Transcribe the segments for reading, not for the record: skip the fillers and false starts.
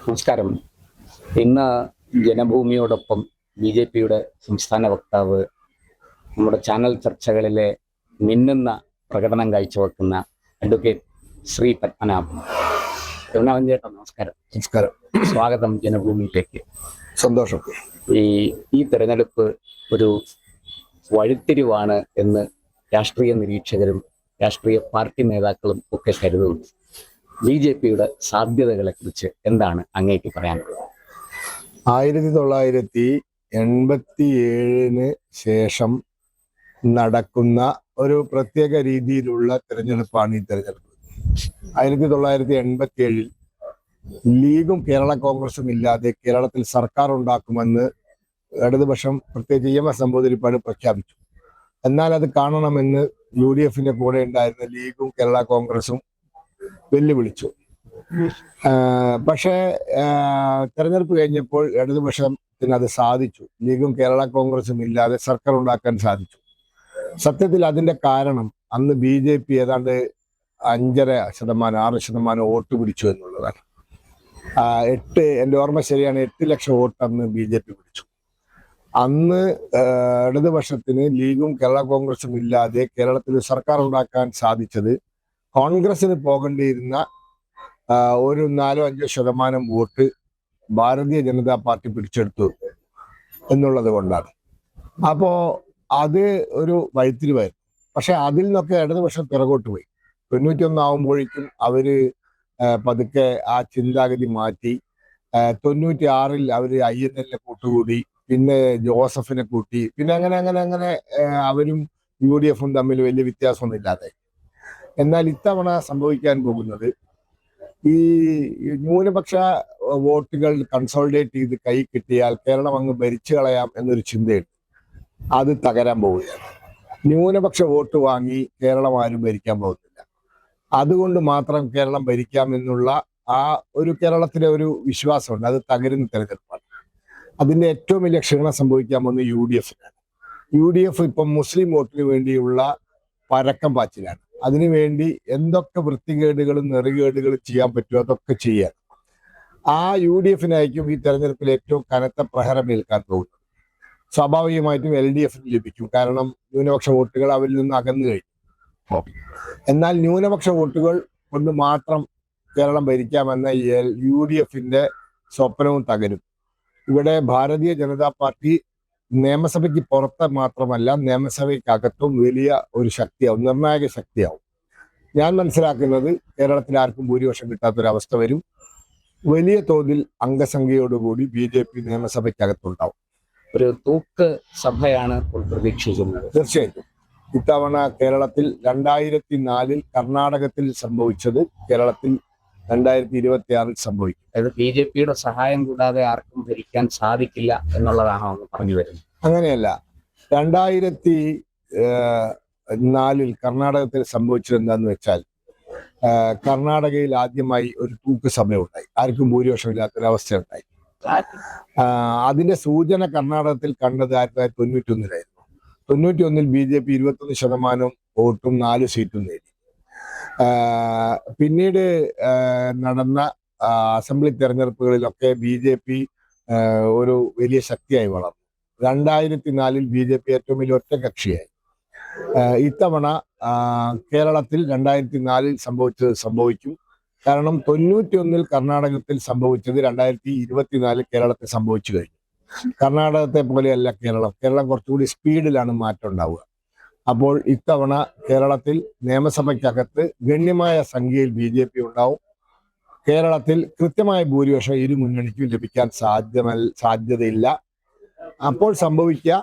നമസ്കാരം. ഇന്ന് ജനഭൂമിയോടൊപ്പം B J പിയുടെ സംസ്ഥാന വക്താവ്, നമ്മുടെ ചാനൽ ചർച്ചകളിലെ മിന്നുന്ന പ്രകടനം കാഴ്ചവെക്കുന്ന അഡ്വക്കേറ്റ് ശ്രീ പത്മനാഭൻ. ചേട്ടാ നമസ്കാരം. നമസ്കാരം. സ്വാഗതം ജനഭൂമിയിലേക്ക്. സന്തോഷം. ഈ തെരഞ്ഞെടുപ്പ് ഒരു വഴിത്തിരിവാണ് എന്ന് രാഷ്ട്രീയ നിരീക്ഷകരും രാഷ്ട്രീയ പാർട്ടി നേതാക്കളും ഒക്കെ കരുതുന്നു. ബി ജെ പിയുടെ സാധ്യതകളെ കുറിച്ച് എന്താണ് അങ്ങേക്ക് പറയാനുള്ളത്? 1987 ശേഷം നടക്കുന്ന ഒരു പ്രത്യേക രീതിയിലുള്ള തെരഞ്ഞെടുപ്പാണ് ഈ തെരഞ്ഞെടുപ്പ്. 1987 ലീഗും കേരള കോൺഗ്രസും ഇല്ലാതെ കേരളത്തിൽ സർക്കാർ ഉണ്ടാക്കുമെന്ന് ഇടതുപക്ഷം പ്രത്യേകിച്ച് EMS നമ്പൂതിരിപ്പാട് പ്രഖ്യാപിച്ചു. എന്നാൽ അത് കാണണമെന്ന് UDFന്റെ കൂടെ ഉണ്ടായിരുന്ന ലീഗും കേരള കോൺഗ്രസും വെല്ലുവിളിച്ചു. പക്ഷേ തെരഞ്ഞെടുപ്പ് കഴിഞ്ഞപ്പോൾ ഇടതുപക്ഷത്തിന് അത് സാധിച്ചു. ലീഗും കേരള കോൺഗ്രസും ഇല്ലാതെ സർക്കാർ ഉണ്ടാക്കാൻ സാധിച്ചു. സത്യത്തിൽ അതിന്റെ കാരണം അന്ന് BJP ഏതാണ്ട് 5.5%, 6% പിടിച്ചു എന്നുള്ളതാണ്. എൻ്റെ ഓർമ്മ ശരിയാണ്, 8 ലക്ഷം വോട്ട് അന്ന് BJP പിടിച്ചു. അന്ന് ഇടതുപക്ഷത്തിന് ലീഗും കേരള കോൺഗ്രസും ഇല്ലാതെ കേരളത്തിൽ സർക്കാർ ഉണ്ടാക്കാൻ സാധിച്ചത് കോൺഗ്രസിന് പോകേണ്ടിയിരുന്ന ഒരു 4-5% വോട്ട് ഭാരതീയ ജനതാ പാർട്ടി പിടിച്ചെടുത്തു എന്നുള്ളത് കൊണ്ടാണ്. അപ്പോ അത് ഒരു വഴിത്തിരിവായിരുന്നു. പക്ഷെ അതിൽ നിന്നൊക്കെ ഇടതുപക്ഷം പിറകോട്ട് പോയി. 91 ആവുമ്പോഴേക്കും അവര് പതുക്കെ ആ ചിന്താഗതി മാറ്റി. 96 അവര് INL കൂട്ടുകൂടി, പിന്നെ ജോസഫിനെ കൂട്ടി, പിന്നെ അങ്ങനെ അവരും UDFും തമ്മിൽ വലിയ വ്യത്യാസമൊന്നും ഇല്ലാതെ. എന്നാൽ ഇത്തവണ സംഭവിക്കാൻ പോകുന്നത് ഈ ന്യൂനപക്ഷ വോട്ടുകൾ കൺസോളിഡേറ്റ് ചെയ്ത് കൈ കിട്ടിയാൽ കേരളം അങ്ങ് ഭരിച്ചു കളയാം എന്നൊരു ചിന്തയുണ്ട്. അത് തകരാൻ പോവുകയാണ്. ന്യൂനപക്ഷ വോട്ട് വാങ്ങി കേരളം ആരും ഭരിക്കാൻ പോകുന്നില്ല. അതുകൊണ്ട് മാത്രം കേരളം ഭരിക്കാം എന്നുള്ള ആ ഒരു കേരളത്തിലെ ഒരു വിശ്വാസമുണ്ട്. അത് തകരുന്ന തെരഞ്ഞെടുപ്പാണ്. അതിന്റെ ഏറ്റവും വലിയ ക്ഷീണം സംഭവിക്കാൻ പോകുന്നത് UDFനാണ്. UDF ഇപ്പം മുസ്ലിം വോട്ടിന് വേണ്ടിയുള്ള പരക്കം പാച്ചിലാണ്. അതിനുവേണ്ടി എന്തൊക്കെ വൃത്തികേടുകളും നെറികേടുകളും ചെയ്യാൻ പറ്റുമോ അതൊക്കെ ചെയ്യാൻ ആ UDFനായിരിക്കും ഈ തെരഞ്ഞെടുപ്പിൽ ഏറ്റവും കനത്ത പ്രഹരമേൽക്കാൻ പോകുന്നത്. സ്വാഭാവികമായിട്ടും LDFന് ലഭിക്കും. കാരണം ന്യൂനപക്ഷ വോട്ടുകൾ അവരിൽ നിന്ന് അകന്നു കഴിഞ്ഞു. എന്നാൽ ന്യൂനപക്ഷ വോട്ടുകൾ കൊണ്ട് മാത്രം കേരളം ഭരിക്കാമെന്ന UDFന്റെ സ്വപ്നവും തകരും. ഇവിടെ ഭാരതീയ ജനതാ പാർട്ടി നിയമസഭയ്ക്ക് പുറത്ത് മാത്രമല്ല, നിയമസഭയ്ക്കകത്തും വലിയ ഒരു ശക്തിയാവും, നിർണായക ശക്തിയാവും. ഞാൻ മനസ്സിലാക്കുന്നത് കേരളത്തിൽ ആർക്കും ഭൂരിപക്ഷം കിട്ടാത്തൊരവസ്ഥ വരും. വലിയ തോതിൽ അംഗസംഖ്യയോടുകൂടി BJP നിയമസഭയ്ക്കകത്തുണ്ടാവും. ഒരു തൂക്ക് സഭയാണ് പ്രതീക്ഷിക്കുന്നത്. തീർച്ചയായിട്ടും ഇത്തവണ കേരളത്തിൽ 2004 കർണാടകത്തിൽ സംഭവിച്ചത് കേരളത്തിൽ 2026 സംഭവിക്കും. അതായത് BJPയുടെ സഹായം കൂടാതെ ആർക്കും ഭരിക്കാൻ സാധിക്കില്ല എന്നുള്ളതാണോ എന്ന് പറഞ്ഞു വരുന്നത്? അങ്ങനെയല്ല. 2004 കർണാടകത്തിൽ സംഭവിച്ചത് എന്താന്ന് വെച്ചാൽ, കർണാടകയിൽ ആദ്യമായി ഒരു തൂക്ക് സഭ ഉണ്ടായി. ആർക്കും ഭൂരിപക്ഷം ഇല്ലാത്തൊരവസ്ഥ ഉണ്ടായി. അതിന്റെ സൂചന കർണാടകത്തിൽ കണ്ടത് 1991 91 BJP 21% വോട്ടും 4 സീറ്റും നേടി. പിന്നീട് നടന്ന അസംബ്ലി തെരഞ്ഞെടുപ്പുകളിലൊക്കെ BJP ഒരു വലിയ ശക്തിയായി വളർന്നു. 2004 BJP ഏറ്റവും വലിയ ഒറ്റകക്ഷിയായി. ഇത്തവണ കേരളത്തിൽ 2004 സംഭവിച്ചത് സംഭവിക്കും. കാരണം 91 കർണാടകത്തിൽ സംഭവിച്ചത് 2024 കേരളത്തിൽ സംഭവിച്ചു കഴിഞ്ഞു. കർണാടകത്തെ പോലെയല്ല കേരളം. കേരളം കുറച്ചുകൂടി സ്പീഡിലാണ് മാറ്റം ഉണ്ടാവുക. അപ്പോൾ ഇത്തവണ കേരളത്തിൽ നിയമസഭയ്ക്കകത്ത് ഗണ്യമായ സംഖ്യയിൽ BJP ഉണ്ടാവും. കേരളത്തിൽ കൃത്യമായ ഭൂരിപക്ഷം ഇരു മുന്നണിക്കും ലഭിക്കാൻ സാധ്യതയില്ല. അപ്പോൾ സംഭവിക്കുക,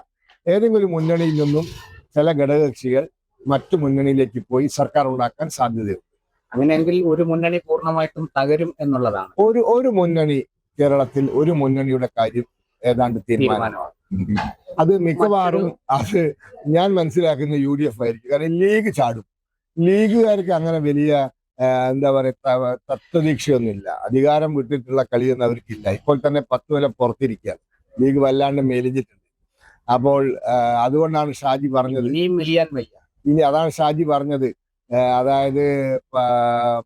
ഏതെങ്കിലും മുന്നണിയിൽ നിന്നും ചില ഘടകകക്ഷികൾ മറ്റു മുന്നണിയിലേക്ക് പോയി സർക്കാർ ഉണ്ടാക്കാൻ സാധ്യതയുണ്ട്. അങ്ങനെയെങ്കിൽ ഒരു മുന്നണി പൂർണ്ണമായിട്ടും തകരും എന്നുള്ളതാണ്. ഒരു മുന്നണി, കേരളത്തിൽ ഒരു മുന്നണിയുടെ കാര്യം ഏതാണ്ട് തീരുമാനമാണ്. അത് മിക്കവാറും അത് ഞാൻ മനസ്സിലാക്കുന്ന UDF ആയിരിക്കും. കാരണം ലീഗ് ചാടും. ലീഗുകാർക്ക് അങ്ങനെ വലിയ എന്താ പറയുക തത്വദീക്ഷയൊന്നുമില്ല. അധികാരം വിട്ടിട്ടുള്ള കളിയൊന്നും അവർക്കില്ല. ഇപ്പോൾ തന്നെ 10 കൊല്ലം പുറത്തിരിക്കുകയാണ്. ലീഗ് വല്ലാണ്ട് മെലിഞ്ഞിട്ടുണ്ട്. അപ്പോൾ അതുകൊണ്ടാണ് ഷാജി പറഞ്ഞത്, ഇനിയും മെലിയാൻ വയ്യ. ഇനി അതാണ് ഷാജി പറഞ്ഞത്, അതായത്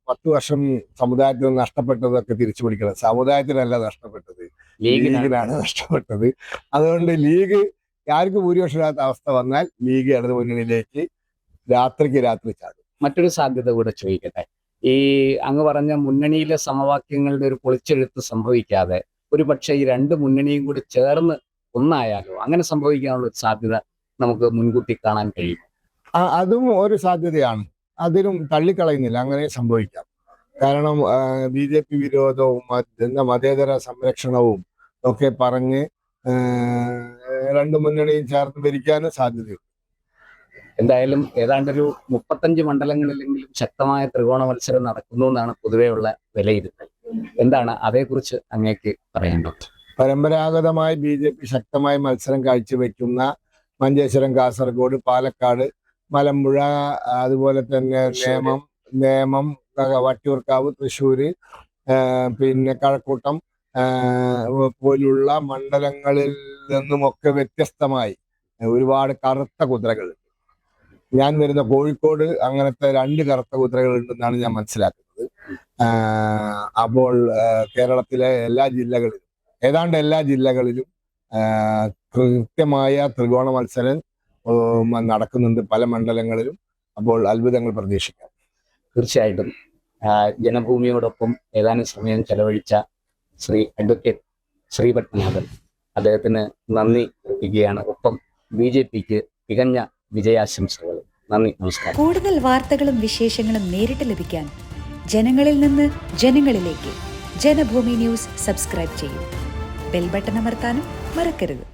10 വർഷം സമുദായത്തിൽ നിന്ന് നഷ്ടപ്പെട്ടതൊക്കെ തിരിച്ചു പിടിക്കണം. സമുദായത്തിനല്ല നഷ്ടപ്പെട്ടത്, ലീഗിനാണ് നഷ്ടപ്പെട്ടത്. അതുകൊണ്ട് ലീഗ് ആർക്ക് ഭൂരിപക്ഷമില്ലാത്ത അവസ്ഥ വന്നാൽ ലീഗ് ഇടതു മുന്നണിയിലേക്ക് രാത്രിക്ക് രാത്രി ചാടും. മറ്റൊരു സാധ്യത കൂടെ ചോദിക്കട്ടെ. ഈ അങ്ങ് പറഞ്ഞ മുന്നണിയിലെ സമവാക്യങ്ങളുടെ ഒരു പൊളിച്ചെഴുത്ത് സംഭവിക്കാതെ ഒരു പക്ഷേ ഈ രണ്ട് മുന്നണിയും കൂടി ചേർന്ന് ഒന്നായാലോ, അങ്ങനെ സംഭവിക്കാനുള്ള ഒരു സാധ്യത നമുക്ക് മുൻകൂട്ടി കാണാൻ കഴിയും. അതും ഒരു സാധ്യതയാണ്, അതിനും തള്ളിക്കളയുന്നില്ല, അങ്ങനെ സംഭവിക്കാം. കാരണം BJP വിരോധവും മതേതര സംരക്ഷണവും ഒക്കെ പറഞ്ഞ് രണ്ട് മുന്നണിയും ചേർന്ന് ഭരിക്കാനും സാധ്യതയുണ്ട്. എന്തായാലും ഏതാണ്ടൊരു 35 മണ്ഡലങ്ങളിലെങ്കിലും ശക്തമായ ത്രികോണ മത്സരം നടക്കുന്നു എന്നാണ് പൊതുവെയുള്ള വിലയിരുത്തൽ. എന്താണ് അതേക്കുറിച്ച് അങ്ങേക്ക് പറയേണ്ടത്? പരമ്പരാഗതമായി BJP ശക്തമായി മത്സരം കാഴ്ചവെക്കുന്ന മഞ്ചേശ്വരം, കാസർഗോഡ്, പാലക്കാട്, മലമ്പുഴ, അതുപോലെ തന്നെ നേമം, വട്ടിയൂർക്കാവ്, തൃശ്ശൂര്, പിന്നെ കഴക്കൂട്ടം പോലുള്ള മണ്ഡലങ്ങളിൽ നിന്നുമൊക്കെ വ്യത്യസ്തമായി ഒരുപാട് കറുത്ത കുതിരകളുണ്ട്. ഞാൻ വരുന്ന കോഴിക്കോട് അങ്ങനത്തെ 2 കറുത്ത കുതിരകൾ ഉണ്ടെന്നാണ് ഞാൻ മനസ്സിലാക്കുന്നത്. അപ്പോൾ കേരളത്തിലെ ഏതാണ്ട് എല്ലാ ജില്ലകളിലും കൃത്യമായ ത്രികോണ മത്സരം നടക്കുന്നുണ്ട് പല മണ്ഡലങ്ങളിലും. അപ്പോൾ അത്ഭുതങ്ങൾ പ്രതീക്ഷിക്കാം. തീർച്ചയായിട്ടും ജനഭൂമിയോടൊപ്പം ഏതാനും സമയം ചെലവഴിച്ച ശ്രീ അഡ്വക്കേറ്റ് ശ്രീപത്മനാഭൻ, അദ്ദേഹത്തിന് നന്ദി അർപ്പിക്കുകയാണ്. ഒപ്പം BJPക്ക് തികഞ്ഞ വിജയാശംസകൾ. നന്ദി, നമസ്കാരം. കൂടുതൽ വാർത്തകളും വിശേഷങ്ങളും നേരിട്ട് ലഭിക്കാൻ ജനങ്ങളിൽ നിന്ന് ജനങ്ങളിലേക്ക് ജനഭൂമി ന്യൂസ് സബ്സ്ക്രൈബ് ചെയ്യൂ. ബെൽ ബട്ടൺ അമർത്താനും മറക്കരുത്.